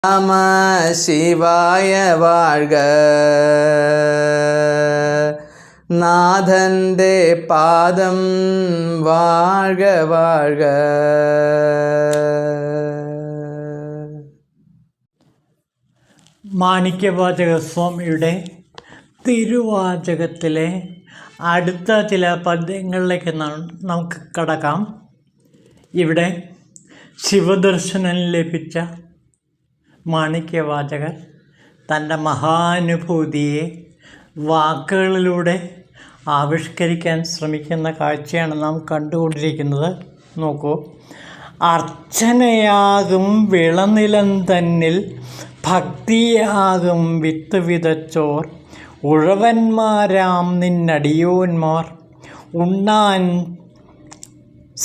நம சிவாய வாழ்க. നാഥൻ്റെ പാദം വാഴ്ക വാഴ്ക. മാണിക്യവാചക സ്വാമിയുടെ തിരുവാചകത്തിലെ അടുത്ത ചില പദ്യങ്ങളിലേക്ക് നമുക്ക് കടക്കാം. ഇവിടെ ശിവദർശനം ലഭിച്ച മാണിക്യവാചകർ തൻ്റെ മഹാനുഭൂതിയെ വാക്കുകളിലൂടെ ആവിഷ്കരിക്കാൻ ശ്രമിക്കുന്ന കാഴ്ചയാണ് നാം കണ്ടുകൊണ്ടിരിക്കുന്നത്. നോക്കൂ. അർച്ചനയാകും വിളനിലം തന്നിൽ ഭക്തിയാകും വിത്ത് വിതച്ചോർ ഉഴവന്മാരാം നിന്നടിയോന്മാർ ഉണ്ണാൻ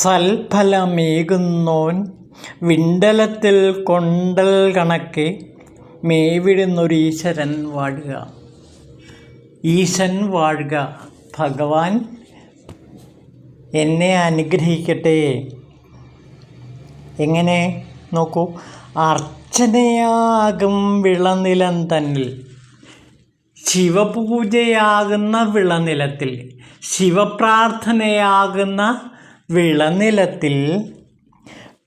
സൽഫലമേകുന്നോൻ വിണ്ടലത്തിൽ കൊണ്ടൽ കണക്കെ മേവിടുന്നൊരീശ്വരൻ വാഴുക. ഈശൻ വാഴുക. ഭഗവാൻ എന്നെ അനുഗ്രഹിക്കട്ടെ. എങ്ങനെ? നോക്കൂ. അർച്ചനയാകും വിളനിലം തന്നിൽ, ശിവപൂജയാകുന്ന വിളനിലത്തിൽ, ശിവപ്രാർത്ഥനയാകുന്ന വിളനിലത്തിൽ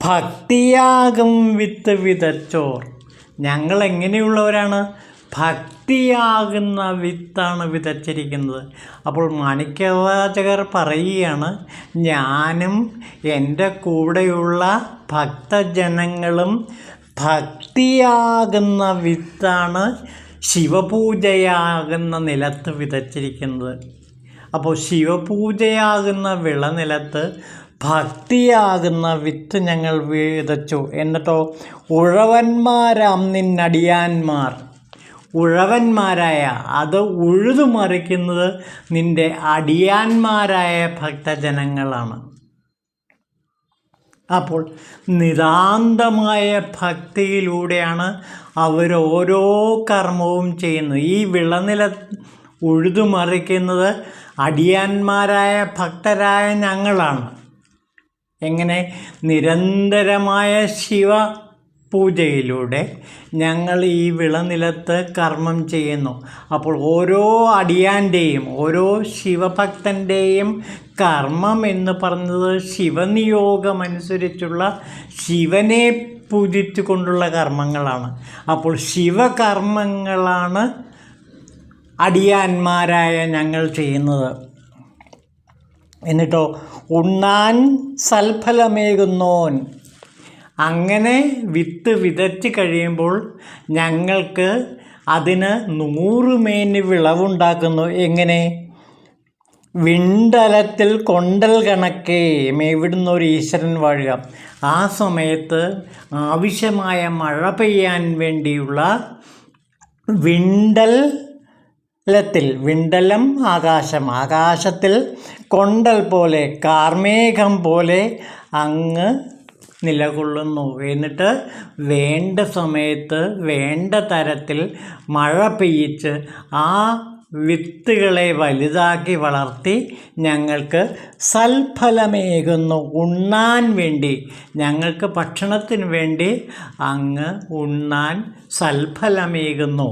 ഭക്തിയാകും വിത്ത് വിതച്ചോർ. ഞങ്ങൾ എങ്ങനെയുള്ളവരാണ്? ഭക്തിയാകുന്ന വിത്താണ് വിതച്ചിരിക്കുന്നത്. അപ്പോൾ മാണിക്യവാചകർ പറയുകയാണ്, ഞാനും എൻ്റെ കൂടെയുള്ള ഭക്തജനങ്ങളും ഭക്തിയാകുന്ന വിത്താണ് ശിവപൂജയാകുന്ന നിലത്ത് വിതച്ചിരിക്കുന്നത്. അപ്പോൾ ശിവപൂജയാകുന്ന വിളനിലത്ത് ഭക്തിയാകുന്ന വിത്ത് ഞങ്ങൾ വിതച്ചു. എന്നിട്ടോ ഉഴവന്മാരാം നിന്നടിയാന്മാർ, ഉഴവന്മാരായ, അത് ഉഴുതുമറിക്കുന്നത് നിൻ്റെ അടിയാന്മാരായ ഭക്തജനങ്ങളാണ്. അപ്പോൾ നിതാന്തമായ ഭക്തിയിലൂടെയാണ് അവരോരോ കർമ്മവും ചെയ്യുന്നത്. ഈ വിളനില ഉഴുതുമറിക്കുന്നത് അടിയാന്മാരായ ഭക്തരായ ഞങ്ങളാണ്. എങ്ങനെ? നിരന്തരമായ ശിവ പൂജയിലൂടെ ഞങ്ങൾ ഈ വിളനിലത്ത് കർമ്മം ചെയ്യുന്നു. അപ്പോൾ ഓരോ അടിയാൻ്റെയും ഓരോ ശിവഭക്തൻ്റെയും കർമ്മം എന്ന് പറഞ്ഞത് ശിവനിയോഗമനുസരിച്ചുള്ള ശിവനെ പൂജിച്ചു കൊണ്ടുള്ള കർമ്മങ്ങളാണ്. അപ്പോൾ ശിവകർമ്മങ്ങളാണ് അടിയാന്മാരായ ഞങ്ങൾ ചെയ്യുന്നത്. എന്നിട്ടോ ഉണ്ണാൻ സൽഫലമേകുന്നോൻ, അങ്ങനെ വിത്ത് വിതച്ച് കഴിയുമ്പോൾ ഞങ്ങൾക്ക് അതിന് 100 മേനി വിളവുണ്ടാക്കുന്നു. എങ്ങനെ? വിണ്ടലത്തിൽ കൊണ്ടൽ കണക്കെ മേവിടുന്നൊരു ഈശ്വരൻ വാഴുക. ആ സമയത്ത് ആവശ്യമായ മഴ പെയ്യാൻ വേണ്ടിയുള്ള വിണ്ടലം ആകാശം, ആകാശത്തിൽ കൊണ്ടൽ പോലെ കാർമേഘം പോലെ അങ്ങ് നിലകൊള്ളുന്നു. എന്നിട്ട് വേണ്ട സമയത്ത് വേണ്ട തരത്തിൽ മഴ പെയ്യിച്ച് ആ വിത്തുകളെ വലുതാക്കി വളർത്തി ഞങ്ങൾക്ക് സൽഫലമേകുന്നു. ഉണ്ണാൻ വേണ്ടി, ഞങ്ങൾക്ക് ഭക്ഷണത്തിന് വേണ്ടി അങ്ങ് ഉണ്ണാൻ സൽഫലമേകുന്നു.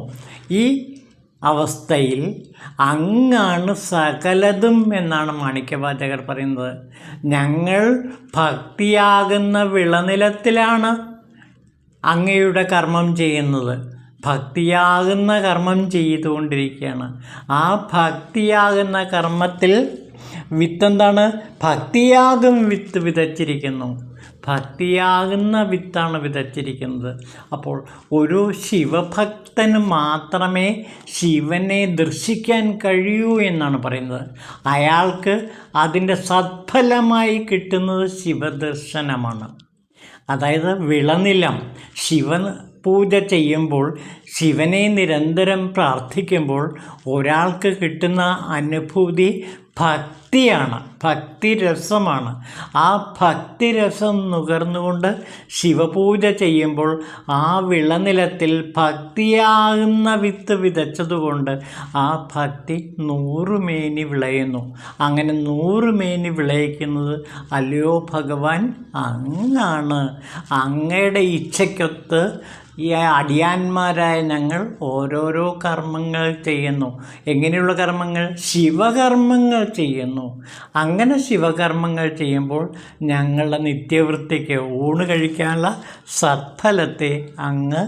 ഈ അവസ്ഥയിൽ അങ്ങാണ് സകലതും എന്നാണ് മാണിക്യവാചകർ പറയുന്നത്. ഞങ്ങൾ ഭക്തിയാകുന്ന വിളനിലത്തിലാണ് അങ്ങയുടെ കർമ്മം ചെയ്യുന്നത്. ഭക്തിയാകുന്ന കർമ്മം ചെയ്തുകൊണ്ടിരിക്കുകയാണ്. ആ ഭക്തിയാകുന്ന കർമ്മത്തിൽ വിത്തെന്താണ്? ഭക്തിയാകും വിത്ത് വിതച്ചിരിക്കുന്നു. ഭക്തിയാകുന്ന വിത്താണ് വിതച്ചിരിക്കുന്നത്. അപ്പോൾ ഒരു ശിവഭക്തന് മാത്രമേ ശിവനെ ദർശിക്കാൻ കഴിയൂ എന്നാണ് പറയുന്നത്. അയാൾക്ക് അതിൻ്റെ സത്ഫലമായി കിട്ടുന്നത് ശിവദർശനമാണ്. അതായത് വിളനിലം, ശിവൻ പൂജ ചെയ്യുമ്പോൾ, ശിവനെ നിരന്തരം പ്രാർത്ഥിക്കുമ്പോൾ ഒരാൾക്ക് കിട്ടുന്ന അനുഭൂതി ഭക്തിയാണ്, ഭക്തിരസമാണ്. ആ ഭക്തിരസം നുകർന്നുകൊണ്ട് ശിവപൂജ ചെയ്യുമ്പോൾ ആ വിളനിലത്തിൽ ഭക്തിയാകുന്ന വിത്ത് വിതച്ചതുകൊണ്ട് ആ ഭക്തി 100 മേനി വിളയുന്നു. അങ്ങനെ 100 മേനി വിളയിക്കുന്നത് അല്ലയോ ഭഗവാൻ അങ്ങാണ്. അങ്ങയുടെ ഇച്ഛയ്ക്കൊത്ത് ഈ അടിയാന്മാരായ ഞങ്ങൾ ഓരോരോ കർമ്മങ്ങൾ ചെയ്യുന്നു. എങ്ങനെയുള്ള കർമ്മങ്ങൾ? ശിവകർമ്മങ്ങൾ ചെയ്യുന്നു. അങ്ങനെ ശിവകർമ്മങ്ങൾ ചെയ്യുമ്പോൾ ഞങ്ങളുടെ നിത്യവൃത്തിക്ക് ഊണ് കഴിക്കാനുള്ള സത്ഫലത്തെ അങ്ങ്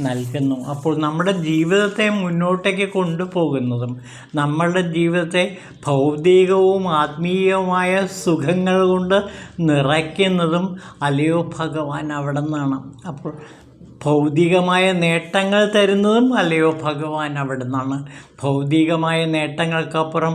നൽകുന്നു. അപ്പോൾ നമ്മുടെ ജീവിതത്തെ മുന്നോട്ടേക്ക് കൊണ്ടുപോകുന്നതും നമ്മളുടെ ജീവിതത്തെ ഭൗതികവും ആത്മീയവുമായ സുഖങ്ങൾ കൊണ്ട് നിറയ്ക്കുന്നതും അല്ലയോ ഭഗവാൻ അവിടെ നിന്നാണ്. അപ്പോൾ ഭൗതികമായ നേട്ടങ്ങൾ തരുന്നതും അല്ലയോ ഭഗവാൻ അവിടെ നിന്നാണ്. ഭൗതികമായ നേട്ടങ്ങൾക്കപ്പുറം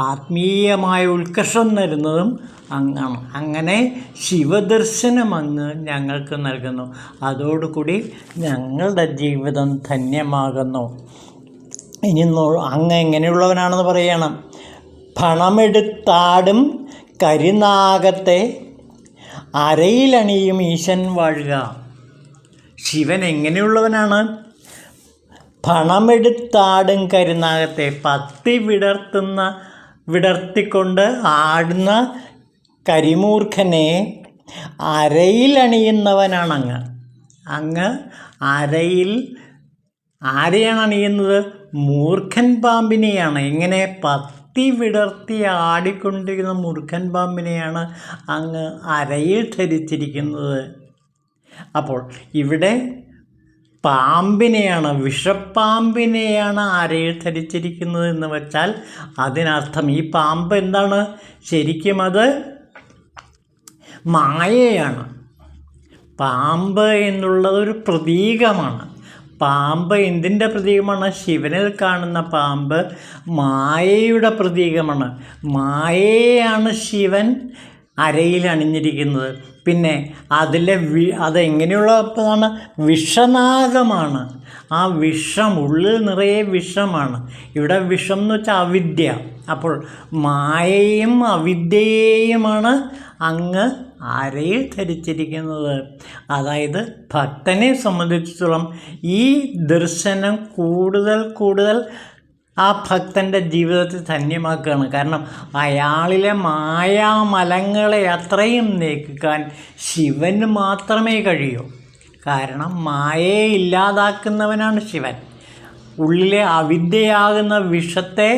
ആത്മീയമായ ഉത്കർഷം തരുന്നതും അങ്ങാണ്. അങ്ങനെ ശിവദർശനം അങ്ങ് ഞങ്ങൾക്ക് നൽകുന്നു. അതോടുകൂടി ഞങ്ങളുടെ ജീവിതം ധന്യമാകുന്നു. ഇനി അങ്ങ് എങ്ങനെയുള്ളവനാണെന്ന് പറയണം. പണമെടുത്താടും കരിനാഗത്തെ അരയിലണിയും ഈശൻ വാഴുക. ശിവൻ എങ്ങനെയുള്ളവനാണ്? പണമെടുത്താടും കരുനാഗത്തെ, പത്തി വിടർത്തിക്കൊണ്ട് ആടുന്ന കരിമൂർഖനെ അരയിലണിയുന്നവനാണ് അങ്ങ്. അങ്ങ് അരയിൽ ആരെയാണ് അണിയുന്നത്? മൂർഖൻ പാമ്പിനെയാണ്. എങ്ങനെ? പത്തി വിടർത്തി ആടിക്കൊണ്ടിരിക്കുന്ന മൂർഖൻ പാമ്പിനെയാണ് അങ്ങ് അരയിൽ ധരിച്ചിരിക്കുന്നത്. അപ്പോൾ ഇവിടെ പാമ്പിനെയാണ്, വിഷപ്പാമ്പിനെയാണ് അരയിൽ ധരിച്ചിരിക്കുന്നത് എന്ന് വെച്ചാൽ അതിനർത്ഥം ഈ പാമ്പ് എന്താണ്? ശരിക്കും അത് മായയാണ്. പാമ്പ് എന്നുള്ളതൊരു പ്രതീകമാണ്. പാമ്പ് എന്തിൻ്റെ പ്രതീകമാണ്? ശിവനിൽ കാണുന്ന പാമ്പ് മായയുടെ പ്രതീകമാണ്. മായയാണ് ശിവൻ അരയിൽ അണിഞ്ഞിരിക്കുന്നത്. പിന്നെ അതെങ്ങനെയുള്ളതാണ്? വിഷനാഗമാണ്. ആ വിഷം, ഉള്ളിൽ നിറയെ വിഷമാണ്. ഇവിടെ വിഷം എന്ന് വെച്ചാൽ അവിദ്യ. അപ്പോൾ മായയും അവിദ്യയെയുമാണ് അങ്ങ് അരയിൽ ധരിച്ചിരിക്കുന്നത്. അതായത് ഭക്തനെ സംബന്ധിച്ചിടത്തോളം ഈ ദർശനം കൂടുതൽ ആ ഭക്തൻ്റെ ജീവിതത്തെ ധന്യമാക്കുകയാണ്. കാരണം അയാളിലെ മായാമലങ്ങളെ അത്രയും നീക്കാൻ ശിവന് മാത്രമേ കഴിയൂ. കാരണം മായയെ ഇല്ലാതാക്കുന്നവനാണ് ശിവൻ. ഉള്ളിലെ അവിദ്യയാകുന്ന വിഷത്തെ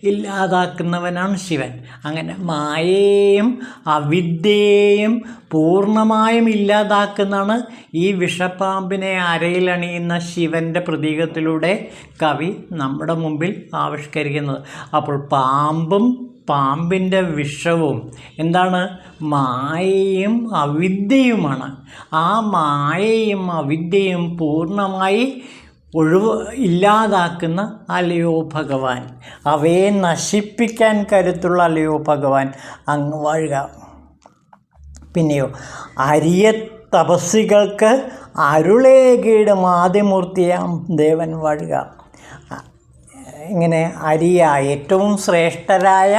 ഇല്ലാതാക്കുന്നവനാണ് ശിവൻ. അങ്ങനെ മായയെയും അവിദ്യയെയും പൂർണ്ണമായും ഇല്ലാതാക്കുന്നതാണ് ഈ വിഷപ്പാമ്പിനെ അരയിലണിയുന്ന ശിവൻ്റെ പ്രതീകത്തിലൂടെ കവി നമ്മുടെ മുമ്പിൽ ആവിഷ്കരിക്കുന്നത്. അപ്പോൾ പാമ്പും പാമ്പിൻ്റെ വിഷവും എന്താണ്? മായയും അവിദ്യയുമാണ്. ആ മായയും അവിദ്യയും പൂർണ്ണമായി ഇല്ലാതാക്കുന്ന അല്ലയോ ഭഗവാൻ, അവയെ നശിപ്പിക്കാൻ കരുത്തുള്ള അല്ലയോ ഭഗവാൻ അങ്ങ് വാഴുക. പിന്നെയോ അരിയ തപസ്സികൾക്ക് അരുളേകീടും ആദിമൂർത്തിയാം ദേവൻ വാഴുക. ഇങ്ങനെ അരിയ ഏറ്റവും ശ്രേഷ്ഠരായ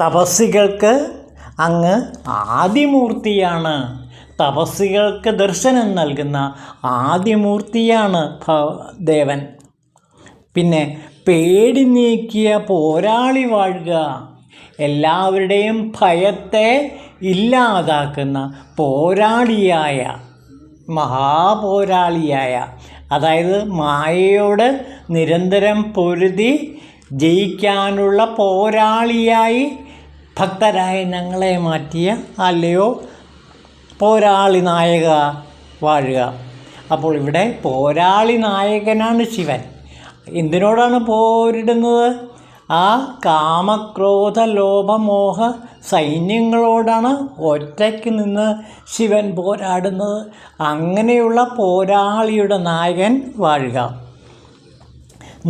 തപസ്സികൾക്ക് അങ്ങ് ആദിമൂർത്തിയാണ്. തപസ്സികൾക്ക് ദർശനം നൽകുന്ന ആദിമൂർത്തിയാണ് ദേവൻ. പിന്നെ പേടി നീക്കിയ പോരാളി വാഴുക. എല്ലാവരുടെയും ഭയത്തെ ഇല്ലാതാക്കുന്ന പോരാളിയായ, മഹാപോരാളിയായ, അതായത് മായയോട് നിരന്തരം പൊരുതി ജയിക്കാനുള്ള പോരാളിയായി ഭക്തരായ ഞങ്ങളെ മാറ്റിയ അല്ലയോ പോരാളി നായക വാഴുക. അപ്പോൾ ഇവിടെ പോരാളി നായകനാണ് ശിവൻ. എന്തിനോടാണ് പോരിടുന്നത്? ആ കാമക്രോധ ലോഭമോഹ സൈന്യങ്ങളോടാണ് ഒറ്റയ്ക്ക് നിന്ന് ശിവൻ പോരാടുന്നത്. അങ്ങനെയുള്ള പോരാളിയുടെ നായകൻ വാഴുക.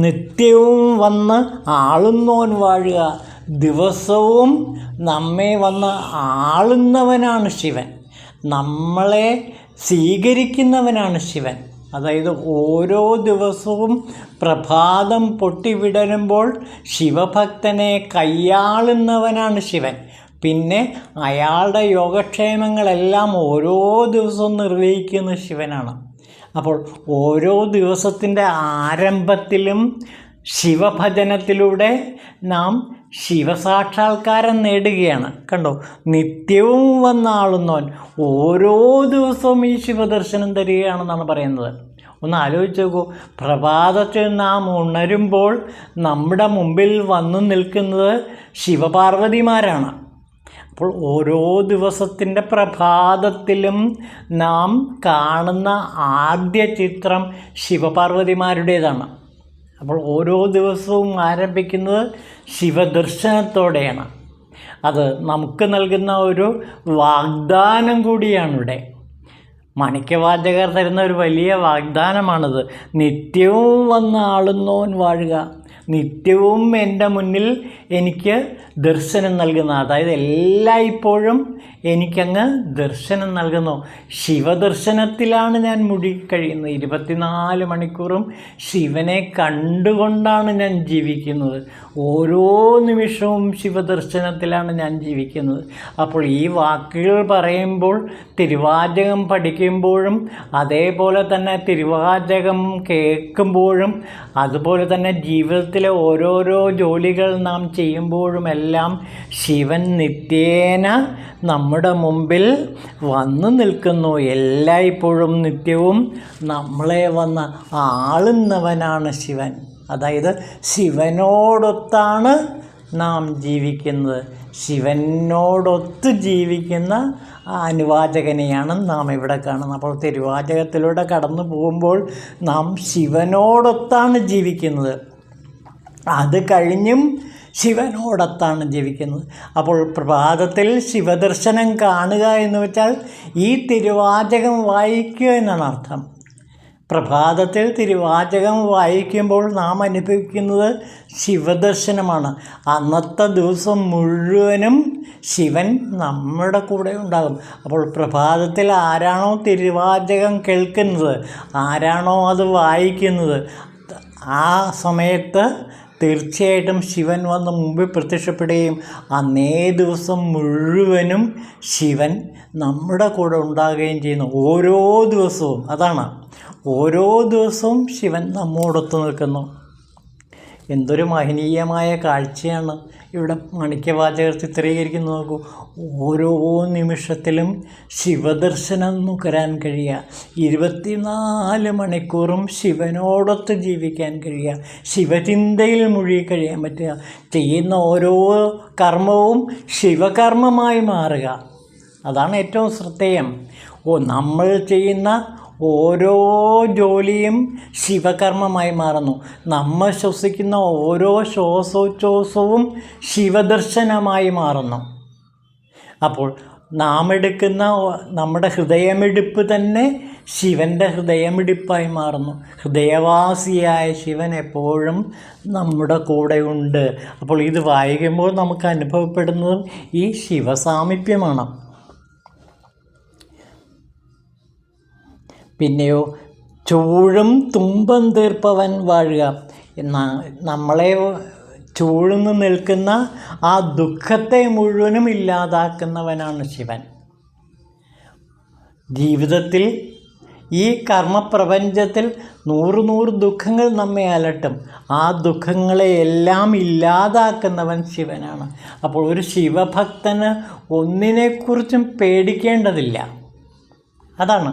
നിത്യവും വന്ന് ആളുന്നോൻ വാഴുക. ദിവസവും നമ്മെ വന്ന് ആളുന്നവനാണ് ശിവൻ. നമ്മളെ സ്വീകരിക്കുന്നവനാണ് ശിവൻ. അതായത് ഓരോ ദിവസവും പ്രഭാതം പൊട്ടിവിടരുമ്പോൾ ശിവഭക്തനെ കയ്യാളുന്നവനാണ് ശിവൻ. പിന്നെ അയാളുടെ യോഗക്ഷേമങ്ങളെല്ലാം ഓരോ ദിവസവും നിർവഹിക്കുന്ന ശിവനാണ്. അപ്പോൾ ഓരോ ദിവസത്തിൻ്റെ ആരംഭത്തിലും ശിവഭജനത്തിലൂടെ നാം ശിവസാക്ഷാത്കാരം നേടുകയാണ്. കണ്ടോ, നിത്യവും വന്നാളുന്നവൻ ഓരോ ദിവസവും ഈ ശിവദർശനം തരികയാണെന്നാണ് പറയുന്നത്. ഒന്ന് ആലോചിച്ച് നോക്കൂ, പ്രഭാതത്തിൽ നാം ഉണരുമ്പോൾ നമ്മുടെ മുമ്പിൽ വന്നു നിൽക്കുന്നത് ശിവപാർവതിമാരാണ്. അപ്പോൾ ഓരോ ദിവസത്തിൻ്റെ പ്രഭാതത്തിലും നാം കാണുന്ന ആദ്യ ചിത്രം ശിവപാർവതിമാരുടേതാണ്. അപ്പോൾ ഓരോ ദിവസവും ആരംഭിക്കുന്നത് ശിവദർശനത്തോടെയാണ്. അത് നമുക്ക് നൽകുന്ന ഒരു വാഗ്ദാനം കൂടിയാണിവിടെ. മാണിക്യവാചകർ തരുന്ന ഒരു വലിയ വാഗ്ദാനമാണിത്. നിത്യവും വന്ന് ആളുന്നോൻ വാഴുക, നിത്യവും എൻ്റെ മുന്നിൽ എനിക്ക് ദർശനം നൽകുന്ന, അതായത് എല്ലായ്പ്പോഴും എനിക്കങ്ങ് ദർശനം നൽകുന്നു. ശിവദർശനത്തിലാണ് ഞാൻ മുഴുകിക്കഴിയുന്നത്. 24 മണിക്കൂറും ശിവനെ കണ്ടുകൊണ്ടാണ് ഞാൻ ജീവിക്കുന്നത്. ഓരോ നിമിഷവും ശിവദർശനത്തിലാണ് ഞാൻ ജീവിക്കുന്നത്. അപ്പോൾ ഈ വാക്കുകൾ പറയുമ്പോൾ, തിരുവാചകം പഠിക്കുമ്പോഴും, അതേപോലെ തന്നെ തിരുവാചകം കേൾക്കുമ്പോഴും, അതുപോലെ തന്നെ ജീവിതത്തിലെ ഓരോരോ ജോലികൾ നാം ചെയ്യുമ്പോഴുമെല്ലാം ശിവൻ നിത്യേന നമ്മുടെ മുമ്പിൽ വന്നു നിൽക്കുന്നു. എല്ലായ്പ്പോഴും നിത്യവും നമ്മളെ വന്ന് ആളുന്നവനാണ് ശിവൻ. അതായത് ശിവനോടൊത്താണ് നാം ജീവിക്കുന്നത്. ശിവനോടൊത്ത് ജീവിക്കുന്ന അനുവാചകനെയാണ് നാം ഇവിടെ കാണുന്നത്. അപ്പോൾ തിരുവാചകത്തിലൂടെ കടന്നു പോകുമ്പോൾ നാം ശിവനോടൊത്താണ് ജീവിക്കുന്നത്. അത് കഴിഞ്ഞും ശിവനോടൊത്താണ് ജീവിക്കുന്നത്. അപ്പോൾ പ്രഭാതത്തിൽ ശിവദർശനം കാണുക എന്ന് വെച്ചാൽ ഈ തിരുവാചകം വായിക്കുക എന്നാണ് അർത്ഥം. പ്രഭാതത്തിൽ തിരുവാചകം വായിക്കുമ്പോൾ നാം അനുഭവിക്കുന്നത് ശിവദർശനമാണ്. അന്നത്തെ ദിവസം മുഴുവനും ശിവൻ നമ്മുടെ കൂടെ ഉണ്ടാകും. അപ്പോൾ പ്രഭാതത്തിൽ ആരാണോ തിരുവാചകം കേൾക്കുന്നത്, ആരാണോ അത് വായിക്കുന്നത്, ആ സമയത്ത് തീർച്ചയായിട്ടും ശിവൻ വന്ന് മുമ്പിൽ പ്രത്യക്ഷപ്പെടുകയും അന്നേ ദിവസം മുഴുവനും ശിവൻ നമ്മുടെ കൂടെ ഉണ്ടാകുകയും ചെയ്യുന്നു. ഓരോ ദിവസവും അതാണ്, ഓരോ ദിവസവും ശിവൻ നമ്മോടൊത്ത് നിൽക്കുന്നു. എന്തൊരു മഹനീയമായ കാഴ്ചയാണ് ഇവിടെ മാണിക്യവാചകർ ചിത്രീകരിക്കുന്നത്. നോക്കൂ, ഓരോ നിമിഷത്തിലും ശിവദർശനം നുകരാൻ കഴിയുക, 24 മണിക്കൂറും ശിവനോടൊത്ത് ജീവിക്കാൻ കഴിയുക, ശിവചിന്തയിൽ മുഴുകി കഴിയാൻ പറ്റുക, ചെയ്യുന്ന ഓരോ കർമ്മവും ശിവകർമ്മമായി മാറുക. അതാണ് ഏറ്റവും ശ്രദ്ധേയം. നമ്മൾ ചെയ്യുന്ന ഓരോ ജോലിയും ശിവകർമ്മമായി മാറുന്നു. നമ്മൾ ശ്വസിക്കുന്ന ഓരോ ശ്വാസോച്ഛ്വാസവും ശിവദർശനമായി മാറുന്നു. അപ്പോൾ നാം എടുക്കുന്ന നമ്മുടെ ഹൃദയമിടിപ്പ് തന്നെ ശിവൻ്റെ ഹൃദയമിടിപ്പായി മാറുന്നു. ഹൃദയവാസിയായ ശിവൻ എപ്പോഴും നമ്മുടെ കൂടെയുണ്ട്. അപ്പോൾ ഇത് വായിക്കുമ്പോൾ നമുക്ക് അനുഭവപ്പെടുന്നതും ഈ ശിവസാമീപ്യമാണ്. പിന്നെയോ, ചൂഴും തുമ്പം തീർപ്പവൻ വാഴുക. നമ്മളെ ചൂഴ്ന്നു നിൽക്കുന്ന ആ ദുഃഖത്തെ മുഴുവനും ഇല്ലാതാക്കുന്നവനാണ് ശിവൻ. ജീവിതത്തിൽ ഈ കർമ്മപ്രപഞ്ചത്തിൽ 100 ദുഃഖങ്ങൾ നമ്മെ അലട്ടും. ആ ദുഃഖങ്ങളെയെല്ലാം ഇല്ലാതാക്കുന്നവൻ ശിവനാണ്. അപ്പോൾ ഒരു ശിവഭക്തന് ഒന്നിനെക്കുറിച്ചും പേടിക്കേണ്ടതില്ല. അതാണ്,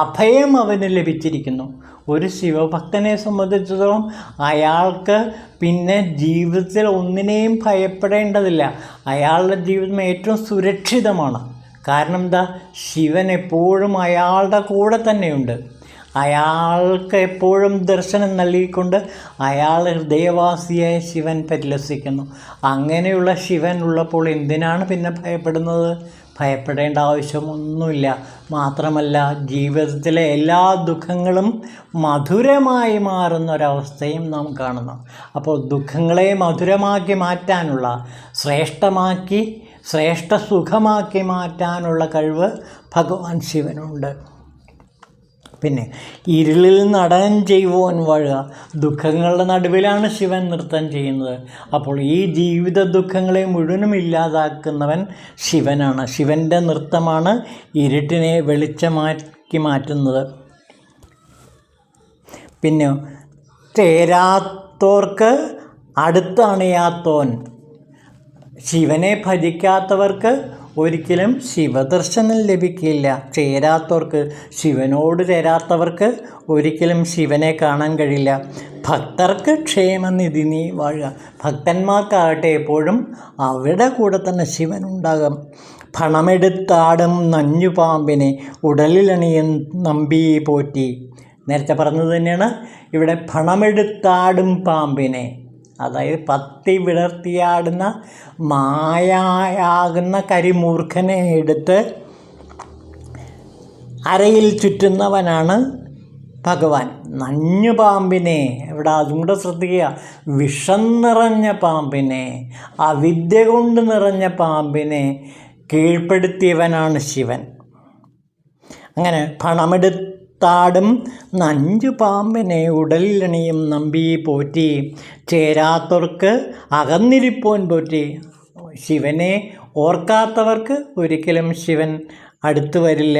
അഭയം അവന് ലഭിച്ചിരിക്കുന്നു. ഒരു ശിവഭക്തനെ സംബന്ധിച്ചിടത്തോളം അയാൾക്ക് പിന്നെ ജീവിതത്തിൽ ഒന്നിനെയും ഭയപ്പെടേണ്ടതില്ല. അയാളുടെ ജീവിതം ഏറ്റവും സുരക്ഷിതമാണ്. കാരണം എന്താ, ശിവൻ എപ്പോഴും അയാളുടെ കൂടെ തന്നെയുണ്ട്. അയാൾക്ക് എപ്പോഴും ദർശനം നൽകിക്കൊണ്ട് അയാൾ ഹൃദയവാസിയായ ശിവൻ പരിലസിക്കുന്നു. അങ്ങനെയുള്ള ശിവൻ ഉള്ളപ്പോൾ എന്തിനാണ് പിന്നെ ഭയപ്പെടുന്നത്? ഭയപ്പെടേണ്ട ആവശ്യമൊന്നുമില്ല. മാത്രമല്ല, ജീവിതത്തിലെ എല്ലാ ദുഃഖങ്ങളും മധുരമായി മാറുന്നൊരവസ്ഥയും നാം കാണുന്നു. അപ്പോൾ ദുഃഖങ്ങളെ മധുരമാക്കി മാറ്റാനുള്ള, ശ്രേഷ്ഠ സുഖമാക്കി മാറ്റാനുള്ള കഴിവ് ഭഗവാൻ ശിവനുണ്ട്. പിന്നെ ഇരുളിൽ നടനം ചെയ്യുവാൻ വാഴുക. ദുഃഖങ്ങളുടെ നടുവിലാണ് ശിവൻ നൃത്തം ചെയ്യുന്നത്. അപ്പോൾ ഈ ജീവിത ദുഃഖങ്ങളെ മുഴുവനും ഇല്ലാതാക്കുന്നവൻ ശിവനാണ്. ശിവൻ്റെ നൃത്തമാണ് ഇരുട്ടിനെ വെളിച്ചമാക്കി മാറ്റുന്നത്. പിന്നെ ആത്തോർക്ക് അടുത്തണയാത്തോൻ. ശിവനെ ഭജിക്കാത്തവർക്ക് ഒരിക്കലും ശിവദർശനം ലഭിക്കില്ല. ചേരാത്തവർക്ക്, ശിവനോട് ചേരാത്തവർക്ക് ഒരിക്കലും ശിവനെ കാണാൻ കഴിയില്ല. ഭക്തർക്ക് ക്ഷേമനിധി നീ വാഴുക. ഭക്തന്മാർക്കാകട്ടെ എപ്പോഴും അവരുടെ കൂടെ തന്നെ ശിവനുണ്ടാകും. പണമെടുത്താടും നഞ്ഞുപാമ്പിനെ ഉടലിലണിയും നമ്പി പോറ്റി. നേരത്തെ പറഞ്ഞത് തന്നെയാണ് ഇവിടെ. പണമെടുത്താടും പാമ്പിനെ, അതായത് പത്തി വിടർത്തിയാടുന്ന മായയാകുന്ന കരിമൂർഖനെ എടുത്ത് അരയിൽ ചുറ്റുന്നവനാണ് ഭഗവാൻ. നഞ്ഞുപാമ്പിനെ, ഇവിടെ അതും കൂടെ ശ്രദ്ധിക്കുക, വിഷം നിറഞ്ഞ പാമ്പിനെ, അവിദ്യ കൊണ്ട് നിറഞ്ഞ പാമ്പിനെ കീഴ്പ്പെടുത്തിയവനാണ് ശിവൻ. അങ്ങനെ പണമെടുത്താടും നഞ്ചു പാമ്പിനെ ഉടലിലണിയും നമ്പി പോറ്റി. ചേരാത്തവർക്ക് അകന്നിരിപ്പോൻ പോറ്റി. ശിവനെ ഓർക്കാത്തവർക്ക് ഒരിക്കലും ശിവൻ അടുത്തു വരില്ല.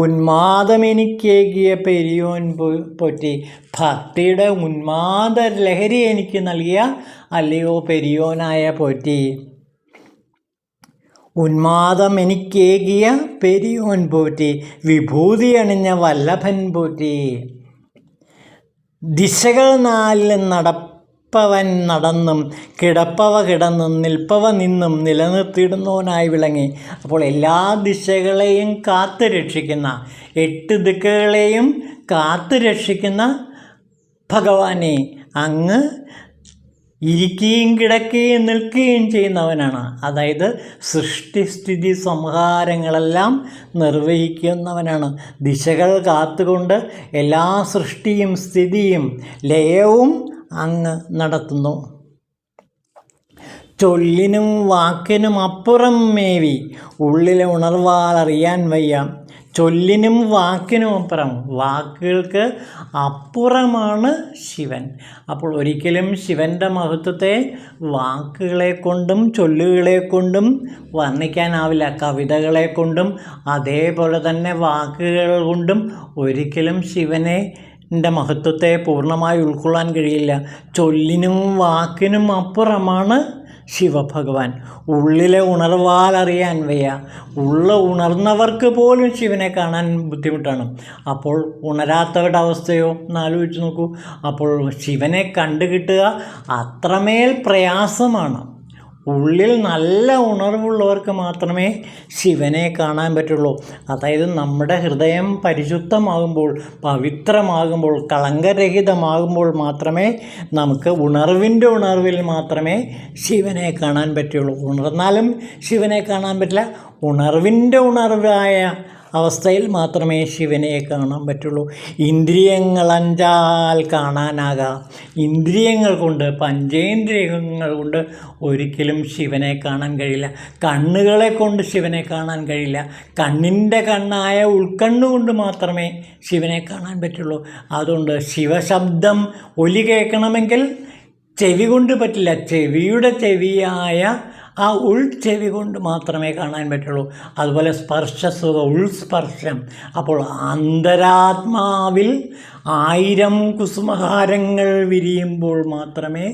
ഉന്മാദമെനിക്കേകിയ പെരിയോൻ പോറ്റി. ഭക്തിയുടെ ഉന്മാദ ലഹരി എനിക്ക് നൽകിയ അല്ലയോ പെരിയോനായ പോറ്റി. ഉന്മാദം എനിക്കേകിയ പെരിയോൻ പോറ്റി. വിഭൂതി അണിഞ്ഞ വല്ലഭൻ പോറ്റി. ദിശകൾ നാലിൽ നടപ്പവൻ നടന്നും കിടപ്പവ കിടന്നും നിൽപ്പവ നിന്നും നിലനിർത്തിയിടുന്നവനായി വിളങ്ങി. അപ്പോൾ എല്ലാ ദിശകളെയും കാത്തു രക്ഷിക്കുന്ന, 8 ദിക്കുകളെയും കാത്തു രക്ഷിക്കുന്ന ഭഗവാനെ അങ്ങ് ഇരിക്കുകയും കിടക്കുകയും നിൽക്കുകയും ചെയ്യുന്നവനാണ്. അതായത് സൃഷ്ടിസ്ഥിതി സംഹാരങ്ങളെല്ലാം നിർവഹിക്കുന്നവനാണ്. ദിശകൾ കാത്തുകൊണ്ട് എല്ലാ സൃഷ്ടിയും സ്ഥിതിയും ലയവും അങ്ങ് നടത്തുന്നു. ചൊല്ലിനും വാക്കിനും അപ്പുറം മേവി ഉള്ളിലെ ഉണർവാൽ അറിയാൻ വയ്യ. ചൊല്ലിനും വാക്കിനും അപ്പുറം, വാക്കുകൾക്ക് അപ്പുറമാണ് ശിവൻ. അപ്പോൾ ഒരിക്കലും ശിവൻ്റെ മഹത്വത്തെ വാക്കുകളെ കൊണ്ടും ചൊല്ലുകളെ കൊണ്ടും വർണ്ണിക്കാനാവില്ല. കവിതകളെ കൊണ്ടും അതേപോലെ തന്നെ വാക്കുകൾ കൊണ്ടും ഒരിക്കലും ശിവനെ മഹത്വത്തെ പൂർണ്ണമായി ഉൾക്കൊള്ളാൻ കഴിയില്ല. ചൊല്ലിനും വാക്കിനും അപ്പുറമാണ് ശിവഭഗവാൻ. ഉള്ളിലെ ഉണർവാൽ അറിയാൻ വയ്യ. ഉണർന്നവർക്ക് പോലും ശിവനെ കാണാൻ ബുദ്ധിമുട്ടാണ്. അപ്പോൾ ഉണരാത്തവരുടെ അവസ്ഥയോ എന്ന് ആലോചിച്ച് നോക്കൂ. അപ്പോൾ ശിവനെ കണ്ടുകിട്ടുക അത്രമേൽ പ്രയാസമാണ്. ഉള്ളിൽ നല്ല ഉണർവുള്ളവർക്ക് മാത്രമേ ശിവനെ കാണാൻ പറ്റുള്ളൂ. അതായത് നമ്മുടെ ഹൃദയം പരിശുദ്ധമാകുമ്പോൾ, പവിത്രമാകുമ്പോൾ, കളങ്കരഹിതമാകുമ്പോൾ മാത്രമേ നമുക്ക് ഉണർവിൽ മാത്രമേ ശിവനെ കാണാൻ പറ്റുള്ളൂ. ഉണർന്നാലും ശിവനെ കാണാൻ പറ്റില്ല. ഉണർവായ അവസ്ഥയിൽ മാത്രമേ ശിവനെ കാണാൻ പറ്റുള്ളൂ. ഇന്ദ്രിയങ്ങൾ 5 കാണാനാകാം. ഇന്ദ്രിയങ്ങൾ കൊണ്ട്, പഞ്ചേന്ദ്രിയങ്ങൾ കൊണ്ട് ഒരിക്കലും ശിവനെ കാണാൻ കഴിയില്ല. കണ്ണുകളെ കൊണ്ട് ശിവനെ കാണാൻ കഴിയില്ല. കണ്ണിൻ്റെ കണ്ണായ ഉൾക്കണ്ണുകൊണ്ട് മാത്രമേ ശിവനെ കാണാൻ പറ്റുള്ളൂ. അതുകൊണ്ട് ശിവശബ്ദം ഒലി കേൾക്കണമെങ്കിൽ ചെവി കൊണ്ട് പറ്റില്ല. ചെവിയുടെ ചെവിയായ ആ ഉൾച്ചെവി കൊണ്ട് മാത്രമേ കാണാൻ പറ്റുള്ളൂ. അതുപോലെ സ്പർശസുഖ, ഉൾസ്പർശം. അപ്പോൾ അന്തരാത്മാവിൽ 1000 കുസുമഹാരങ്ങൾ വിരിയുമ്പോൾ മാത്രമേ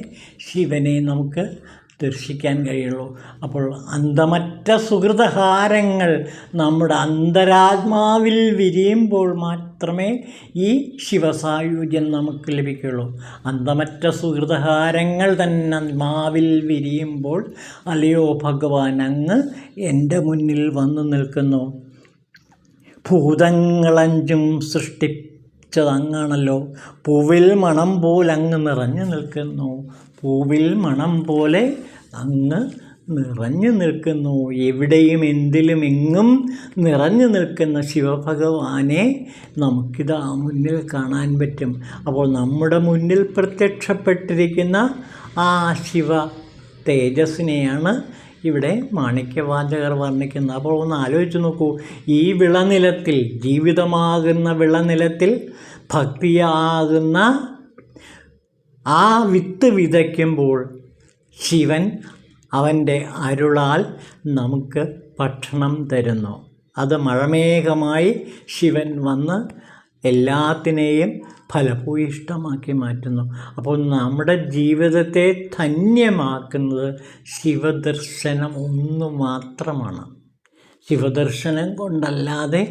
ശിവനെ നമുക്ക് ദർശിക്കാൻ കഴിയുള്ളൂ. അപ്പോൾ അന്തമറ്റ സുഹൃതഹാരങ്ങൾ നമ്മുടെ അന്തരാത്മാവിൽ വിരിയുമ്പോൾ മാത്രമേ ഈ ശിവസായുജ്യം നമുക്ക് ലഭിക്കുകയുള്ളൂ. അന്തമറ്റ സുഹൃതഹാരങ്ങൾ തന്നെ ആത്മാവിൽ വിരിയുമ്പോൾ അല്ലയോ ഭഗവാൻ അങ്ങ് എൻ്റെ മുന്നിൽ വന്നു നിൽക്കുന്നു. ഭൂതങ്ങൾ5 സൃഷ്ടിച്ചതങ്ങാണല്ലോ. പൂവിൽ മണം പോലെ അങ്ങ് നിറഞ്ഞു നിൽക്കുന്നു. പൂവിൽ മണം പോലെ അങ്ങ് നിറഞ്ഞു നിൽക്കുന്നു. എവിടെയും എന്തിലും എങ്ങും നിറഞ്ഞു നിൽക്കുന്ന ശിവഭഗവാനെ നമുക്കിതാ മുന്നിൽ കാണാൻ പറ്റും. അപ്പോൾ നമ്മുടെ മുന്നിൽ പ്രത്യക്ഷപ്പെട്ടിരിക്കുന്ന ആ ശിവ തേജസ്സിനെയാണ് ഇവിടെ മാണിക്യവാചകർ വർണ്ണിക്കുന്നത്. അപ്പോൾ ഒന്ന് ആലോചിച്ച് നോക്കൂ. ഈ വിളനിലത്തിൽ, ജീവിതമാകുന്ന വിളനിലത്തിൽ ഭക്തിയാകുന്ന ആ വിത്ത് വിതയ്ക്കുമ്പോൾ ശിവൻ അവൻ്റെ അരുളാൽ നമുക്ക് ഭക്ഷണം തരുന്നു. അത് മഴമേഘമായി ശിവൻ വന്ന് എല്ലാത്തിനെയും ഫലഭൂയിഷ്ടമാക്കി മാറ്റുന്നു. അപ്പോൾ നമ്മുടെ ജീവിതത്തെ ധന്യമാക്കുന്നത് ശിവദർശനം ഒന്നു മാത്രമാണ്. ശിവദർശനം കൊണ്ടല്ലാതെ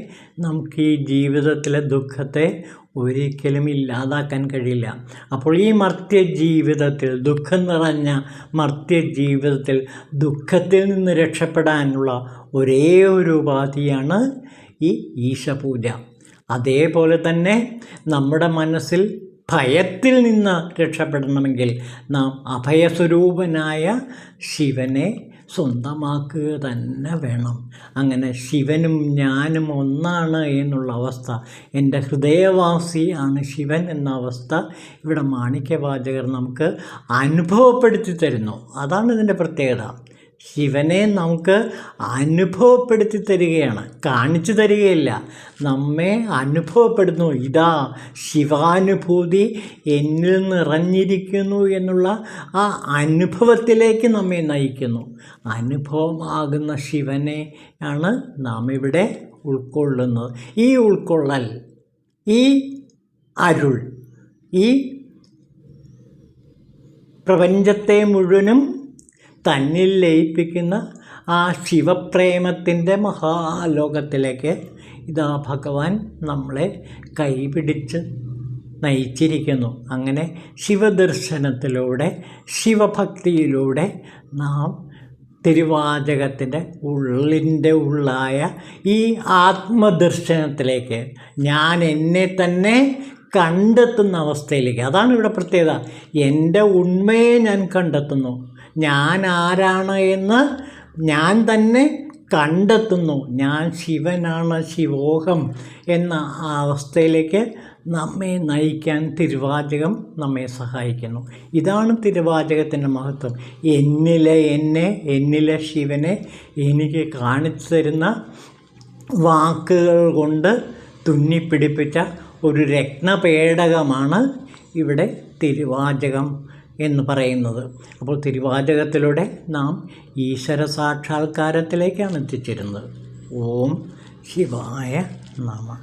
നമുക്ക് ഈ ജീവിതത്തിലെ ദുഃഖത്തെ ഒരിക്കലും ഇല്ലാതാക്കാൻ കഴിയില്ല. അപ്പോൾ ഈ മർത്യജീവിതത്തിൽ, ദുഃഖം നിറഞ്ഞ മർത്യജീവിതത്തിൽ ദുഃഖത്തിൽ നിന്ന് രക്ഷപ്പെടാനുള്ള ഒരേ ഒരു ഉപാധിയാണ് ഈ ഈശപൂജ. അതേപോലെ തന്നെ നമ്മുടെ മനസ്സിൽ ഭയത്തിൽ നിന്ന് രക്ഷപ്പെടണമെങ്കിൽ നാം അഭയസ്വരൂപനായ ശിവനെ സ്വന്തമാക്കുക തന്നെ വേണം. അങ്ങനെ ശിവനും ഞാനും ഒന്നാണ് എന്നുള്ള അവസ്ഥ, എൻ്റെ ഹൃദയവാസിയാണ് ശിവൻ എന്ന അവസ്ഥ ഇവിടെ മാണിക്യവാചകർ നമുക്ക് അനുഭവപ്പെടുത്തി തരുന്നു. അതാണ് ഇതിൻ്റെ പ്രത്യേകത. ശിവനെ നമുക്ക് അനുഭവപ്പെടുത്തി തരികയാണ്, കാണിച്ചു തരികയില്ല, നമ്മെ അനുഭവപ്പെടുന്നു. ഇതാ ശിവാനുഭൂതി എന്നിൽ നിറഞ്ഞിരിക്കുന്നു എന്നുള്ള ആ അനുഭവത്തിലേക്ക് നമ്മെ നയിക്കുന്നു. അനുഭവമാകുന്ന ശിവനെ ആണ് നാം ഇവിടെ ഉൾക്കൊള്ളുന്നത്. ഈ ഉൾക്കൊള്ളൽ, ഈ അരുൾ, ഈ പ്രപഞ്ചത്തെ മുഴുവനും തന്നിൽ ലയിപ്പിക്കുന്ന ആ ശിവപ്രേമത്തിൻ്റെ മഹാലോകത്തിലേക്ക് ഇതാ ഭഗവാൻ നമ്മളെ കൈപിടിച്ച് നയിച്ചിരിക്കുന്നു. അങ്ങനെ ശിവദർശനത്തിലൂടെ, ശിവഭക്തിയിലൂടെ നാം തിരുവാചകത്തിൻ്റെ ഉള്ളായ ഈ ആത്മദർശനത്തിലേക്ക്, ഞാൻ എന്നെ തന്നെ കണ്ടെത്തുന്ന അവസ്ഥയിലേക്ക്, അതാണ് ഇവിടെ പ്രത്യേകത. എൻ്റെ ഉണ്മയെ ഞാൻ കണ്ടെത്തുന്നു, ഞാൻ ആരാണ് എന്ന് ഞാൻ തന്നെ കണ്ടെത്തുന്നു, ഞാൻ ശിവനാണ്, ശിവോഹം എന്ന ആ അവസ്ഥയിലേക്ക് നമ്മെ നയിക്കാൻ തിരുവാചകം നമ്മെ സഹായിക്കുന്നു. ഇതാണ് തിരുവാചകത്തിൻ്റെ മഹത്വം. എന്നിലെ ശിവനെ എനിക്ക് കാണിച്ചു തരുന്ന വാക്കുകൾ കൊണ്ട് തുന്നിപ്പിടിപ്പിച്ച ഒരു രത്നപേടകമാണ് ഇവിടെ തിരുവാചകം എന്ന് പറയുന്നത്. അപ്പോൾ തിരുവാചകത്തിലൂടെ നാം ഈശ്വര സാക്ഷാത്കാരത്തിലേക്കാണ് എത്തിച്ചേരുന്നത്. ഓം ശിവായ നമഃ.